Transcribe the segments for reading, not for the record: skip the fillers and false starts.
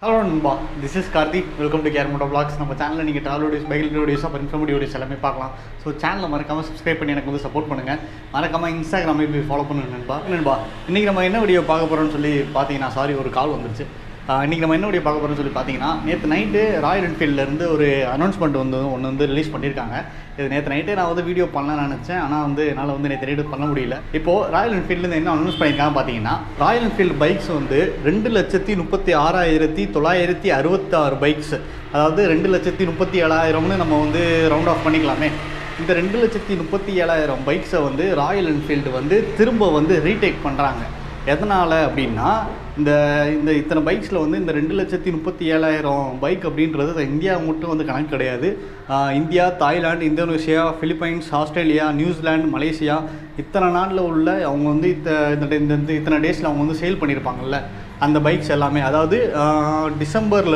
Hello Nanba, this is Karthi. Welcome to krmotovlogs. நம்ம சேனல்ல நீங்க travel videos, bike videos, அப்புறம் informative videos எல்லாமே பார்க்கலாம். ஸோ சேனலை மறக்காம சப்ஸ்கிரைப் பண்ணி எனக்கு வந்து சப்போர்ட் பண்ணுங்க. மறக்காம இன்ஸ்டாகிராமில் போய் ஃபாலோ பண்ணுங்க நண்பா. இன்னைக்கு நம்ம என்ன வீடியோ பார்க்க போறோம்னு சொல்லி பார்த்தீங்கன்னா ஒரு கால் வந்துருச்சு. இன்றைக்கி நம்ம என்ன வீடியோ பார்க்க போகிறோம்னு சொல்லி பார்த்தீங்கன்னா நேற்று நைட்டு ராயல் என்ஃபீல்ட்லேருந்து ஒரு அனௌன்ஸ்மெண்ட் ஒன்று ரிலீஸ் பண்ணியிருக்காங்க. இது நேற்று நைட்டே நான் வந்து வீடியோ பண்ணலாம்னு நினச்சேன், ஆனால் என்னால் நேற்று நைட்டு பண்ண முடியல. இப்போது ராயல் என்ஃபீல்ட்லேருந்து என்ன அனௌன்ஸ் பண்ணியிருக்காங்க பார்த்தீங்கன்னா, ராயல் என்ஃபீல்டு பைக்ஸ் 2,36,966 பைக்ஸ், அதாவது 2,37,000ன்னு நம்ம ரவுண்ட் ஆஃப் பண்ணிக்கலாமே. இந்த 2,37,000 பைக்ஸை ராயல் என்ஃபீல்டு திரும்ப ரீடேக் பண்ணுறாங்க. எதனால் அப்படின்னா, இந்த இத்தனை பைக்ஸில் இந்த 2,37,000 பைக் அப்படின்றது இந்தியா மட்டும் கணக்கு கிடையாது. India, Thailand, Indonesia, Philippines, Australia, New Zealand, Malaysia, இத்தனை நாட்டில் உள்ள அவங்க இத்தனை டேஸில் அவங்க சேல் பண்ணியிருப்பாங்கல்ல அந்த பைக்ஸ் எல்லாமே. அதாவது டிசம்பர்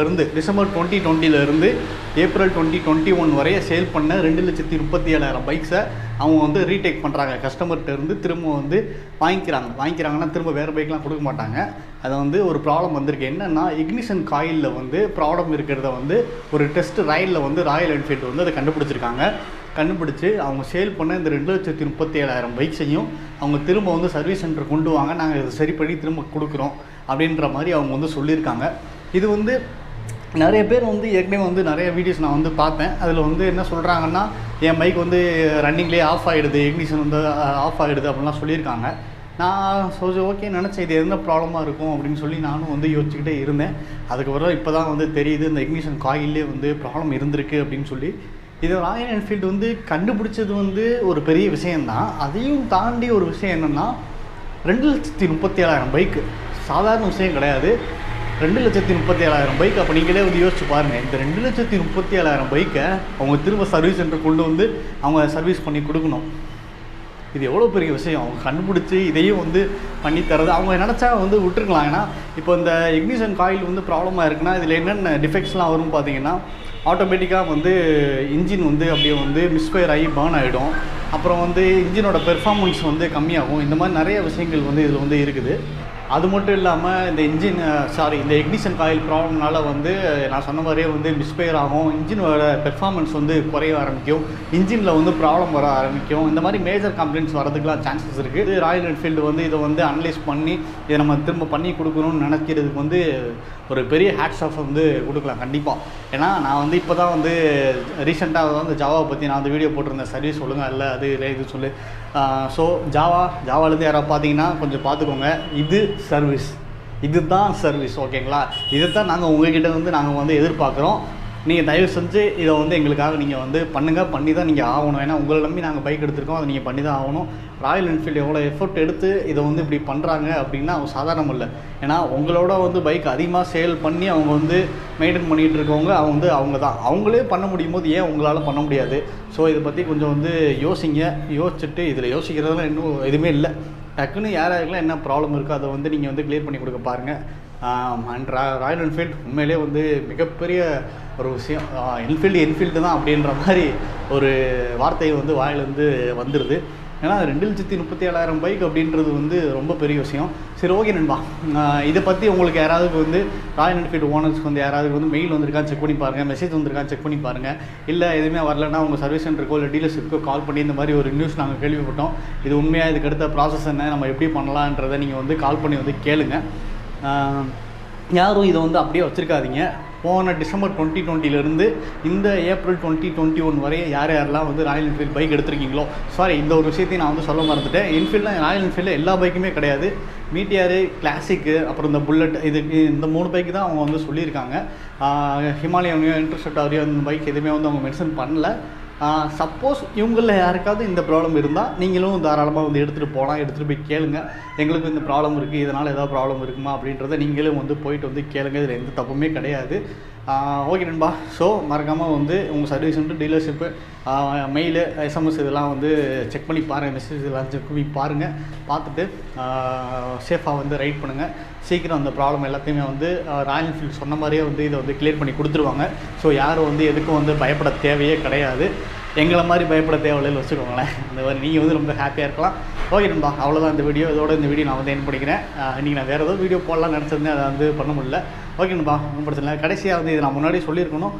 2020 ஏப்ரல் 2021 வரைய சேல் பண்ண 2,37,000 பைக்ஸை அவங்க ரீடேக் பண்ணுறாங்க. கஸ்டமர்கிட்ட இருந்து திரும்ப வாங்கிக்கிறாங்கன்னா திரும்ப வேறு பைக்லாம் கொடுக்க மாட்டாங்க. அதை ஒரு ப்ராப்ளம் வந்திருக்கு. என்னென்னா, இக்னிஷன் காயிலில் ப்ராப்ளம் இருக்கிறத ஒரு டெஸ்ட் ரயிலில் ராயல் என்ஃபீல்டு அதை கண்டுபிடிச்சி அவங்க சேல் பண்ண இந்த 2,37,000 பைக்ஸையும் அவங்க திரும்ப சர்வீஸ் சென்டர் கொண்டு வாங்க, நாங்கள் இதை சரி பண்ணி திரும்ப கொடுக்குறோம் அப்படின்ற மாதிரி அவங்க சொல்லியிருக்காங்க. இது நிறைய பேர் ஏற்கனவே நிறைய வீடியோஸ் நான் பார்த்தேன். அதில் என்ன சொல்கிறாங்கன்னா, என் பைக் ரன்னிங்லேயே ஆஃப் ஆகிடுது, இக்னிஷன் ஆஃப் ஆகிடுது அப்படின்லாம் சொல்லியிருக்காங்க. நான் ஓகே நினச்சேன், இது என்ன ப்ராப்ளமாக இருக்கும் அப்படின்னு சொல்லி நானும் யோசிச்சுக்கிட்டே இருந்தேன். அதுக்கப்புறம் இப்போ தான் தெரியுது, இந்த இக்னிஷன் காயிலே ப்ராப்ளம் இருந்திருக்கு அப்படின்னு சொல்லி. இது ராயல் என்ஃபீல்டு கண்டுபிடிச்சது ஒரு பெரிய விஷயந்தான். அதையும் தாண்டி ஒரு விஷயம் என்னென்னா, 2,37,000 பைக்கு சாதாரண விஷயம் கிடையாது. 2,37,000 பைக். அப்போ நீங்களே யோசிச்சு பாருங்கள், இந்த 2,37,000 பைக்கை அவங்க திரும்ப சர்வீஸ் சென்டர் கொண்டு அவங்க சர்வீஸ் பண்ணி கொடுக்கணும். இது எவ்வளோ பெரிய விஷயம். அவங்க கண்டுபிடிச்சி இதையும் பண்ணி தரது. அவங்க நினச்சா விட்டுருக்கலாம். ஏன்னா இப்போ இந்த இக்னிஷன் காயில் ப்ராப்ளமாக இருக்குன்னா, இதில் என்னென்ன டிஃபெக்ட்ஸ்லாம் வரும்னு பார்த்தீங்கன்னா, ஆட்டோமேட்டிக்காக இன்ஜின் அப்படியே மிஸ்ஃபயர் ஆகி பர்ன் ஆகிடும். அப்புறம் இன்ஜினோட பெர்ஃபார்மன்ஸ் கம்மியாகும். இந்த மாதிரி நிறைய விஷயங்கள் இதில் இருக்குது. அது மட்டும் இல்லாமல் இந்த இக்னிஷன் காயில் ப்ராப்ளம்னால நான் சொன்ன மாதிரியே மிஸ்ஃபயர் ஆகும். இன்ஜினோட பெர்ஃபார்மன்ஸ் குறைய ஆரம்பிக்கும். இன்ஜினில் ப்ராப்ளம் வர ஆரம்பிக்கும். இந்த மாதிரி மேஜர் கம்ப்ளைண்ட்ஸ் வரதுக்குலாம் சான்சஸ் இருக்குது. ராயல் என்ஃபீல்டு இதை அனலைஸ் பண்ணி இதை நம்ம திரும்ப பண்ணி கொடுக்கணும்னு நினைக்கிறதுக்கு ஒரு பெரிய ஹேட்ஸ் ஆஃப் கொடுக்கலாம் கண்டிப்பாக. ஏன்னா நான் இப்போ தான் ரீசெண்டாக ஜாவாவை பற்றி நான் வீடியோ போட்டிருந்தேன். சர்வீஸ் சொல்லுங்கள், இல்லை அது இல்லை இது சொல்லு. ஸோ ஜாவாலேருந்து யாராவது பார்த்தீங்கன்னா கொஞ்சம் பார்த்துக்கோங்க. இது சர்வீஸ், இதுதான் சர்வீஸ், ஓகேங்களா? இதை தான் நாங்கள் உங்கள்கிட்ட நாங்கள் எதிர்பார்க்குறோம். நீங்கள் தயவு செஞ்சு இதை எங்களுக்காக நீங்கள் பண்ணி தான் நீங்கள் ஆகணும். ஏன்னா உங்களை நம்பி நாங்கள் பைக் எடுத்துருக்கோம், அதை நீங்கள் பண்ணி தான் ஆகணும். ராயல் என்ஃபீல்டு எவ்வளோ எஃபர்ட் எடுத்து இதை இப்படி பண்ணுறாங்க அப்படின்னா அவங்க சாதாரணம் இல்லை. ஏன்னா உங்களோட பைக் அதிகமாக சேல் பண்ணி அவங்க மெயின்டைன் பண்ணிகிட்டு இருக்கவங்க அவங்க தான். அவங்களே பண்ண முடியும் போது ஏன் உங்களால் பண்ண முடியாது? ஸோ இதை பற்றி கொஞ்சம் யோசிச்சுட்டு, இதில் யோசிக்கிறதுலாம் இன்னும் எதுவுமே இல்லை. டக்குன்னு யாராருக்கெல்லாம் என்ன ப்ராப்ளம் இருக்கோ அதை நீங்கள் கிளியர் பண்ணி கொடுக்க பாருங்கள். அண்ட் ராயல் என்ஃபீல்டு உண்மையிலே மிகப்பெரிய ஒரு விஷயம். என்ஃபீல்டு தான் அப்படின்ற மாதிரி ஒரு வார்த்தை வாயிலேருந்து வந்துடுது. ஏன்னா 2,37,000 பைக் அப்படின்றது ரொம்ப பெரிய விஷயம். சரி, ஓகே நண்பா, இதை பற்றி உங்களுக்கு யாராவது ராயல் என்ஃபீல்டு ஓனர்ஸ்க்கு யாராவது மெயில் வந்திருக்கான்னு செக் பண்ணி பாருங்கள், மெசேஜ் வந்திருக்கான்னு செக் பண்ணி பாருங்கள். இல்லை எதுவுமே வரலன்னா உங்கள் சர்வீஸ் சென்டருக்கோ இல்லை டீலர்ஷிப்க்கோ கால் பண்ணி இந்த மாதிரி ஒரு நியூஸ் நாங்கள் கேள்விப்பட்டோம், இது உண்மையாக, இதுக்கு அடுத்த ப்ராசஸ் என்ன, நம்ம எப்படி பண்ணலான்றதை நீங்கள் கால் பண்ணி கேளுங்க. யாரும் இதை அப்படியே வச்சுருக்காதீங்க. போன டிசம்பர் 2020 இந்த ஏப்ரல் 2021 வரை யாரெல்லாம் ராயல் என்ஃபீல்டு பைக் எடுத்திருக்கீங்களோ, சாரி இந்த ஒரு விஷயத்தையும் நான் சொல்ல மறந்துட்டேன். ராயல் என்ஃபீல்டில் எல்லா பைக்குமே கிடையாது. மீட்டியாரு, கிளாசிக்கு, அப்புறம் இந்த புல்லட், இந்த 3 பைக்கு தான் அவங்க சொல்லியிருக்காங்க. ஹிமாலயனையோ இன்டர்செப்டாரையோ இந்த பைக் எதுவுமே அவங்க மென்ஷன் பண்ணல. சப்போஸ் இவங்களில் யாருக்காவது இந்த ப்ராப்ளம் இருந்தால் நீங்களும் தாராளமாக எடுத்துகிட்டு போகலாம். எடுத்துகிட்டு போய் கேளுங்க, எங்களுக்கு இந்த ப்ராப்ளம் இருக்குது, இதனால் ஏதாவது ப்ராப்ளம் இருக்குமா அப்படின்றத நீங்களும் போயிட்டு கேளுங்க. இதில் எந்த தப்புமே கிடையாது. ஓகே நண்பா, ஸோ மறக்காமல் உங்கள் சர்வீஸ் டீலர்ஷிப்பு, மெயிலு, எஸ்எம்எஸ் இதெல்லாம் செக் பண்ணி பாருங்கள், மெசேஜ் இதெல்லாம் செக் பண்ணி பாருங்கள். பார்த்துட்டு சேஃபாக ரைட் பண்ணுங்கள். சீக்கிரம் அந்த ப்ராப்ளம் எல்லாத்தையுமே ராயல் என்ஃபீல்டு சொன்ன மாதிரியே இதை கிளியர் பண்ணி கொடுத்துருவாங்க. ஸோ யாரும் எதுக்கும் பயப்பட தேவையே கிடையாது. எங்களை மாதிரி பயப்பட தேவையில்லைன்னு வச்சுக்கோங்களேன். இந்த மாதிரி நீங்கள் ரொம்ப ஹாப்பியாக இருக்கலாம். ஓகே நண்பா, அவ்வளோதான் இந்த வீடியோ. இதோட இந்த வீடியோ நான் என் பண்ணிக்கிறேன். இன்றைக்கி நான் வேறு ஏதாவது வீடியோ போடலாம்னு நினச்சிருந்தேன், அதை பண்ண முடியல. ஓகேங்கப்பா, ஒன்றும் பிரச்சனை இல்லை. கடைசியாக வந்து இது நான் முன்னாடி சொல்லியிருக்கணும்,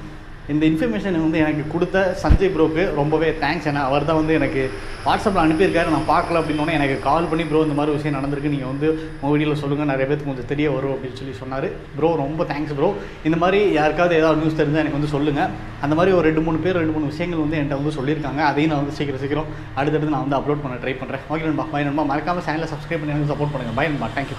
இந்த இன்ஃபர்மேஷன் வந்து எனக்கு கொடுத்த சஞ்சய் ப்ரோக்கு ரொம்பவே தேங்க்ஸ். ஏன்னா அவர் தான் வந்து எனக்கு வாட்ஸ்அப்பில் அனுப்பியிருக்காரு, நான் பார்க்கல அப்படின்னோடனே எனக்கு கால் பண்ணி ப்ரோ இந்த மாதிரி விஷயம் நடந்திருக்கு, நீங்கள் வந்து உங்கள் வீடியோவில் சொல்லுங்கள், நிறைய பேருக்கு கொஞ்சம் தெரிய வரும் அப்படின்னு சொன்னார். ப்ரோ ரொம்ப தேங்க்ஸ் ப்ரோ. இந்த மாதிரி யாருக்காவது ஏதாவது நியூஸ் தெரிஞ்சால் எனக்கு வந்து சொல்லுங்கள். அந்த மாதிரி ஒரு 2-3 பேர் 2-3 விஷயங்கள் வந்து என்கிட்ட வந்து சொல்லியிருக்காங்க. அதையும் நான் வந்து சீக்கிரம் அடுத்தடுத்து நான் வந்து அப்லோட் பண்ண ட்ரை பண்ணுறேன். ஓகே நண்பா, பாய் நண்பா. மறக்காமல் சேனலை சப்ஸ்கிரைப் பண்ணி எனக்கு சப்போர்ட் பண்ணுங்கள். பாய் நண்பா, தேங்க்யூ.